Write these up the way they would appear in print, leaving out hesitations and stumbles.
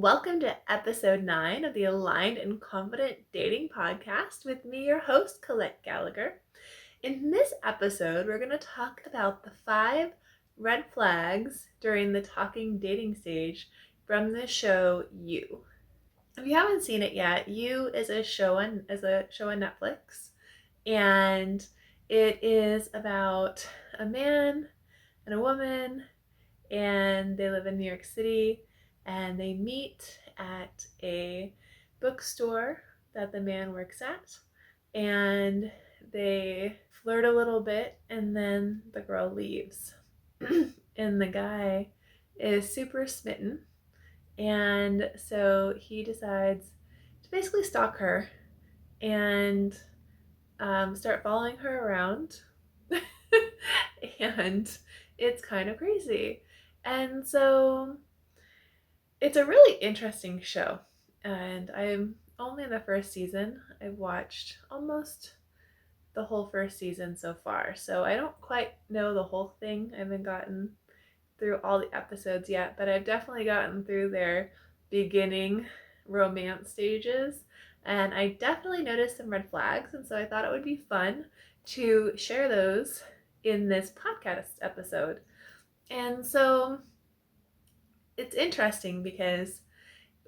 Welcome to episode 9 of the Aligned and Confident Dating Podcast with me, your host, Colette Gallagher. In this episode, we're going to talk about the 5 red flags during the talking dating stage from the show You. If you haven't seen it yet, You is a show on Netflix, and it is about a man and a woman, and they live in New York City, and they meet at a bookstore that the man works at, and they flirt a little bit, and then the girl leaves. And the guy is super smitten, and so he decides to basically stalk her and start following her around. And it's kind of crazy. And so it's a really interesting show. And I'm only in the first season. I've watched almost the whole first season so far. So I don't quite know the whole thing. I haven't gotten through all the episodes yet, but I've definitely gotten through their beginning romance stages. And I definitely noticed some red flags. And so I thought it would be fun to share those in this podcast episode. And so it's interesting because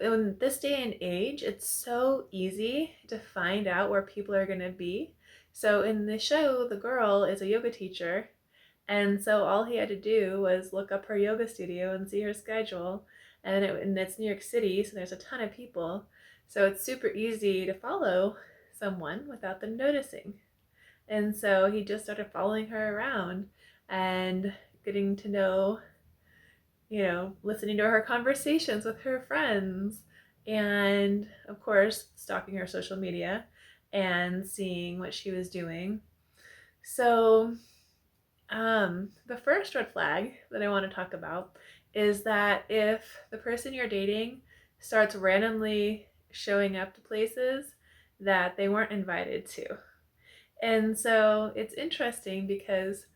in this day and age, it's so easy to find out where people are going to be. So in the show, the girl is a yoga teacher, and so all he had to do was look up her yoga studio and see her schedule. And it's New York City, so there's a ton of people. So it's super easy to follow someone without them noticing. And so he just started following her around and getting to know, listening to her conversations with her friends, and of course, stalking her social media and seeing what she was doing. So, the first red flag that I want to talk about is that if the person you're dating starts randomly showing up to places that they weren't invited to. And so it's interesting because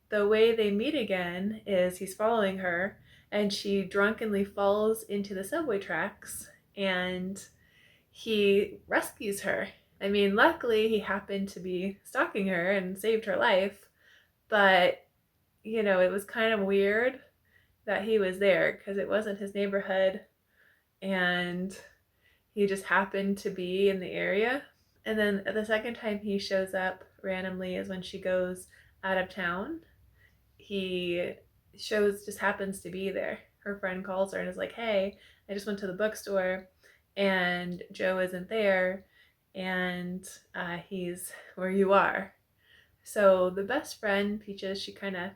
the way they meet again is he's following her, and she drunkenly falls into the subway tracks, and he rescues her. I mean, luckily he happened to be stalking her and saved her life, but it was kind of weird that he was there because it wasn't his neighborhood, and he just happened to be in the area. And then the second time he shows up randomly is when she goes out of town. He just happens to be there. Her friend calls her and is like, hey, I just went to the bookstore and Joe isn't there, and he's where you are. So the best friend, Peaches, she kind of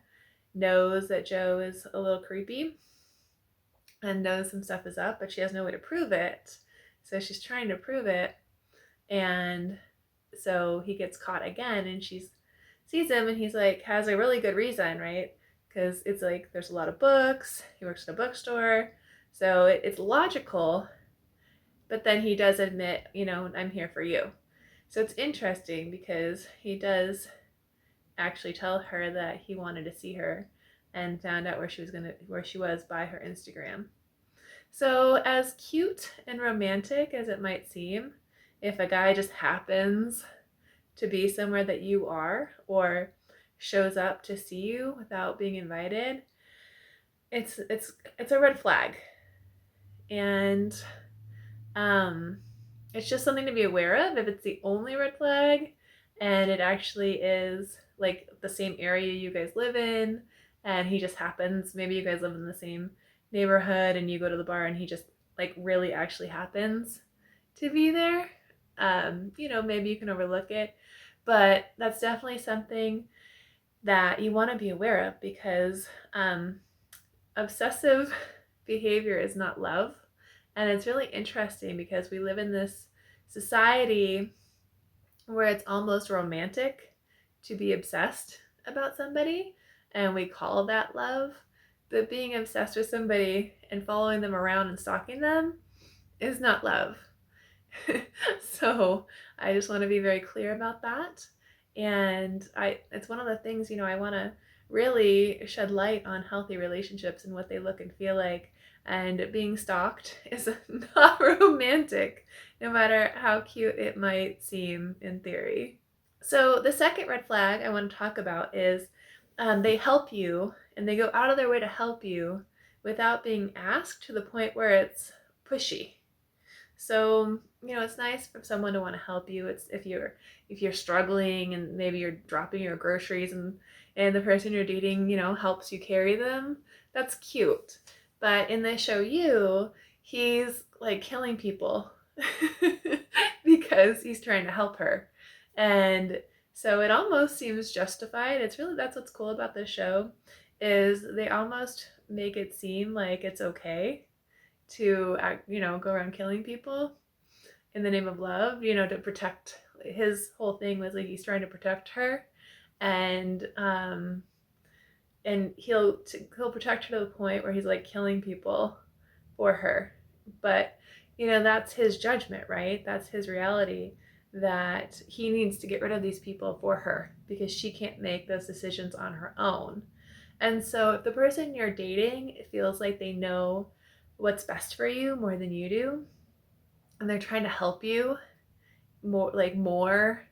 knows that Joe is a little creepy and knows some stuff is up, but she has no way to prove it. So she's trying to prove it, and so he gets caught again, and she sees him, and he's like, has a really good reason, right? Because it's like there's a lot of books, he works at a bookstore, so it's logical. But then he does admit, I'm here for you. So it's interesting because he does actually tell her that he wanted to see her and found out where she was by her Instagram. So as cute and romantic as it might seem, if a guy just happens to be somewhere that you are, or shows up to see you without being invited, it's a red flag. And it's just something to be aware of. If it's the only red flag and it actually is like the same area you guys live in, and he just happens, maybe you guys live in the same neighborhood and you go to the bar and he just like really actually happens to be there, maybe you can overlook it. But that's definitely something that you want to be aware of, because obsessive behavior is not love. And it's really interesting because we live in this society where it's almost romantic to be obsessed about somebody, and we call that love. But being obsessed with somebody and following them around and stalking them is not love. So I just want to be very clear about that. And it's one of the things, I want to really shed light on healthy relationships and what they look and feel like and being stalked is not romantic, no matter how cute it might seem in theory. So the second red flag I want to talk about is they help you and they go out of their way to help you without being asked, to the point where it's pushy. So, it's nice for someone to want to help you. It's if you're struggling and maybe you're dropping your groceries, and the person you're dating, helps you carry them. That's cute. But in the show he's like killing people because he's trying to help her. And so it almost seems justified. It's really, that's what's cool about this show, is they almost make it seem like it's okay to go around killing people in the name of love, to protect. His whole thing was like he's trying to protect her, and he'll protect her to the point where he's like killing people for her. But that's his judgment, right? That's his reality, that he needs to get rid of these people for her because she can't make those decisions on her own. And so if the person you're dating feels like they know what's best for you more than you do, and they're trying to help you more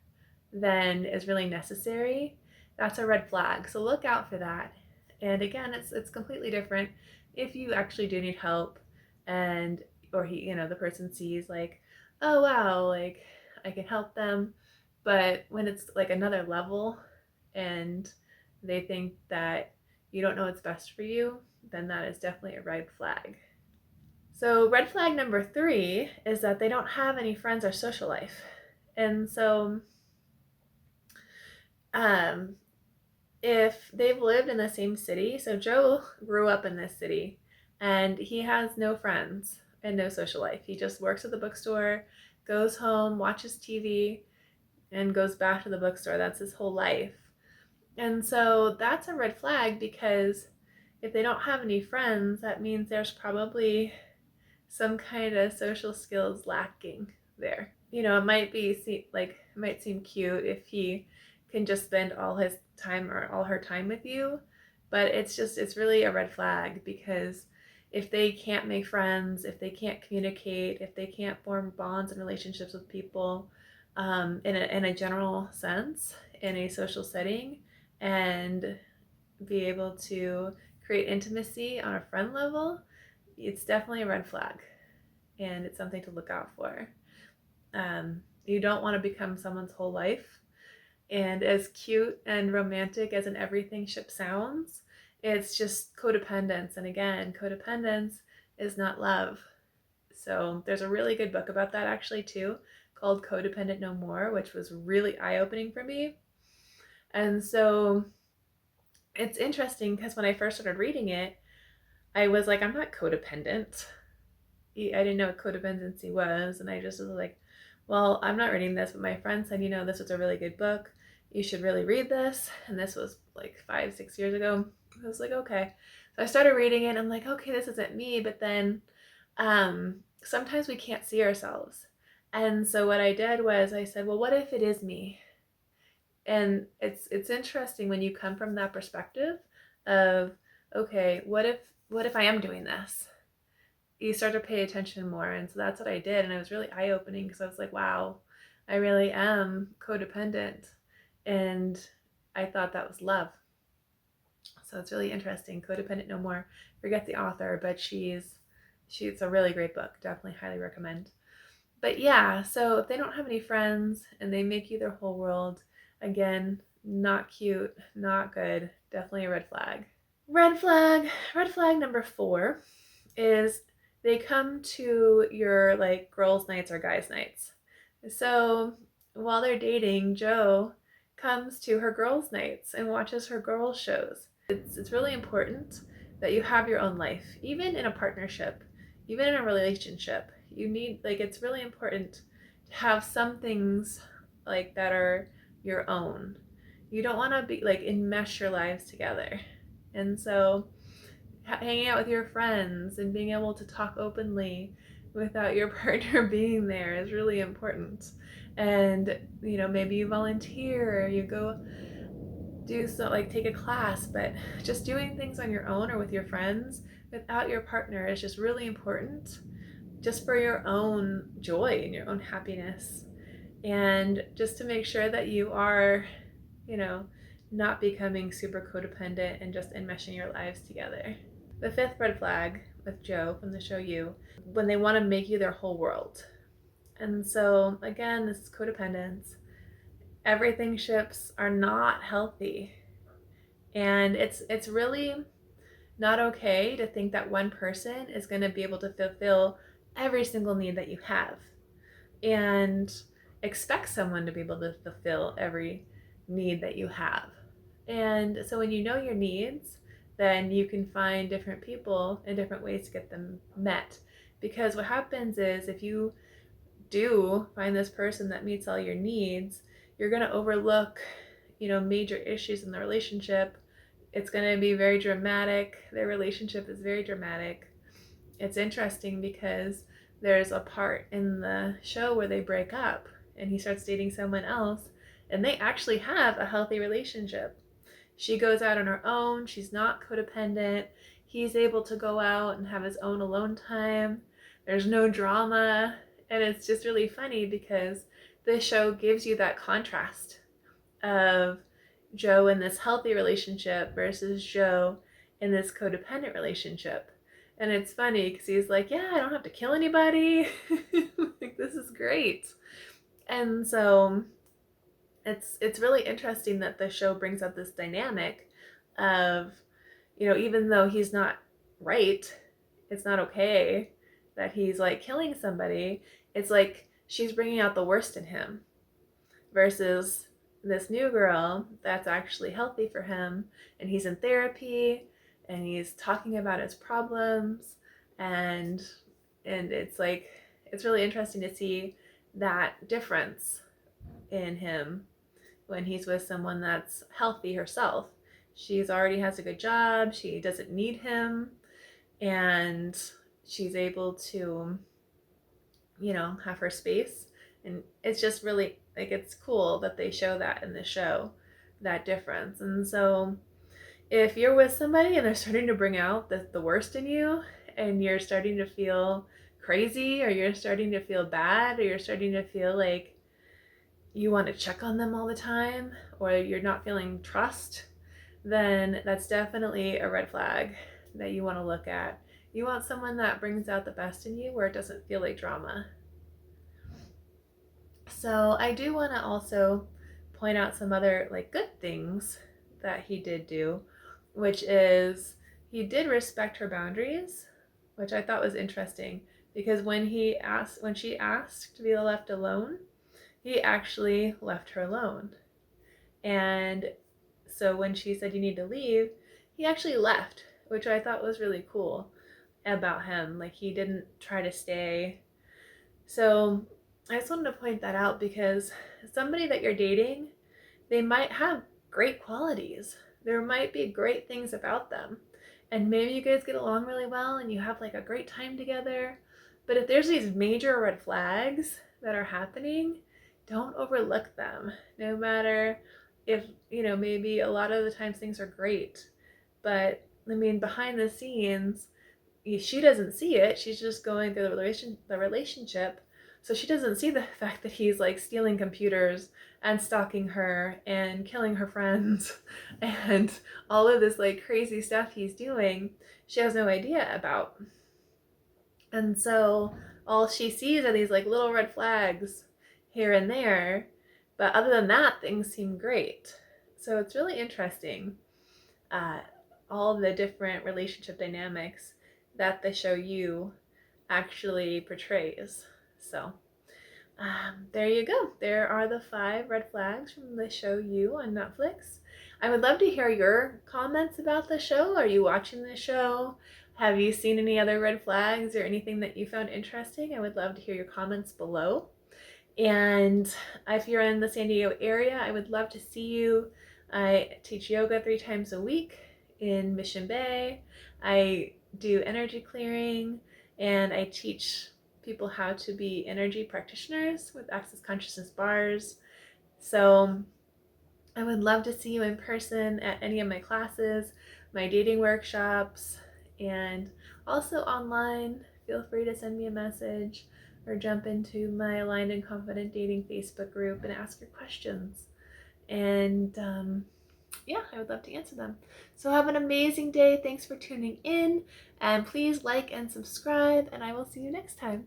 than is really necessary, that's a red flag. So look out for that. And again, it's completely different if you actually do need help, and or the person sees like, oh wow, like I can help them. But when it's like another level and they think that you don't know what's best for you, then that is definitely a red flag. So red flag number 3 is that they don't have any friends or social life. And so if they've lived in the same city, so Joe grew up in this city and he has no friends and no social life. He just works at the bookstore, goes home, watches TV, and goes back to the bookstore. That's his whole life. And so that's a red flag, because if they don't have any friends, that means there's probably some kind of social skills lacking there. It might seem cute if he can just spend all his time or all her time with you, but it's really a red flag, because if they can't make friends, if they can't communicate, if they can't form bonds and relationships with people in a general sense, in a social setting, and be able to create intimacy on a friend level, it's definitely a red flag, and it's something to look out for. You don't want to become someone's whole life. And as cute and romantic as an everything ship sounds, it's just codependence. And again, codependence is not love. So there's a really good book about that actually too, called Codependent No More, which was really eye-opening for me. And so it's interesting because when I first started reading it, I was like, I'm not codependent. I didn't know what codependency was, and I just was like, well, I'm not reading this, but my friend said, this was a really good book. You should really read this. And this was like 5-6 years ago. I was like, okay. So I started reading it, and I'm like, okay, this isn't me. But then sometimes we can't see ourselves. And so what I did was I said, well, what if it is me? And it's interesting when you come from that perspective of, okay, what if I am doing this? You start to pay attention more. And so that's what I did. And it was really eye-opening, because I was like, wow, I really am codependent. And I thought that was love. So it's really interesting. Codependent No More. Forget the author, but she's a really great book. Definitely highly recommend. But yeah, so if they don't have any friends and they make you their whole world, again, not cute, not good. Definitely a red flag. Red flag number 4 is they come to your like girls' nights or guys' nights. So while they're dating, Joe comes to her girls' nights and watches her girls' shows. It's really important that you have your own life, even in a partnership, even in a relationship. You need, like, it's really important to have some things like that are your own. You don't want to be like enmesh your lives together. And so hanging out with your friends and being able to talk openly without your partner being there is really important. And maybe you volunteer, you go do so, like take a class, but just doing things on your own or with your friends without your partner is just really important just for your own joy and your own happiness. And just to make sure that you are, you know, not becoming super codependent and just enmeshing your lives together. The fifth red flag with Joe from the show You, when they want to make you their whole world. And so, again, this is codependence. Everything ships are not healthy. And it's really not okay to think that one person is going to be able to fulfill every single need that you have and expect someone to be able to fulfill every need that you have. And so when you know your needs, then you can find different people and different ways to get them met. Because what happens is if you do find this person that meets all your needs, you're going to overlook, major issues in the relationship. It's going to be very dramatic. Their relationship is very dramatic. It's interesting because there's a part in the show where they break up and he starts dating someone else and they actually have a healthy relationship. She goes out on her own. She's not codependent. He's able to go out and have his own alone time. There's no drama. And it's just really funny because this show gives you that contrast of Joe in this healthy relationship versus Joe in this codependent relationship. And it's funny because he's like, yeah, I don't have to kill anybody. Like, this is great. And so it's really interesting that the show brings up this dynamic of, even though he's not right, it's not okay that he's like killing somebody. It's like she's bringing out the worst in him versus this new girl that's actually healthy for him, and he's in therapy and he's talking about his problems, and it's like it's really interesting to see that difference in him when he's with someone that's healthy herself. She's already has a good job, she doesn't need him, and she's able to, have her space. And it's just really like it's cool that they show that in the show, that difference. And so if you're with somebody and they're starting to bring out the worst in you and you're starting to feel crazy or you're starting to feel bad or you're starting to feel like you want to check on them all the time or you're not feeling trust, then that's definitely a red flag that you want to look at. You want someone that brings out the best in you where it doesn't feel like drama. So I do want to also point out some other like good things that he did do, which is he did respect her boundaries, which I thought was interesting because when she asked to be left alone, he actually left her alone. And so when she said you need to leave, he actually left, which I thought was really cool about him. Like he didn't try to stay. So I just wanted to point that out because somebody that you're dating, they might have great qualities. There might be great things about them. And maybe you guys get along really well and you have like a great time together. But if there's these major red flags that are happening, don't overlook them. No matter if, maybe a lot of the times things are great. But I mean, behind the scenes, she doesn't see it. She's just going through the relationship. So she doesn't see the fact that he's like stealing computers and stalking her and killing her friends and all of this like crazy stuff he's doing. She has no idea about. And so all she sees are these like little red flags here and there. But other than that, things seem great. So it's really interesting, all the different relationship dynamics that the show You actually portrays. So there you go. There are the 5 red flags from the show You on Netflix. I would love to hear your comments about the show. Are you watching the show? Have you seen any other red flags or anything that you found interesting? I would love to hear your comments below. And if you're in the San Diego area, I would love to see you. I teach yoga 3 times a week in Mission Bay. I do energy clearing and I teach people how to be energy practitioners with Access Consciousness bars. So I would love to see you in person at any of my classes, my dating workshops, and Also online, feel free to send me a message or jump into my Aligned and Confident Dating Facebook group and ask your questions. And yeah, I would love to answer them. So have an amazing day. Thanks for tuning in, and please like and subscribe, and I will see you next time.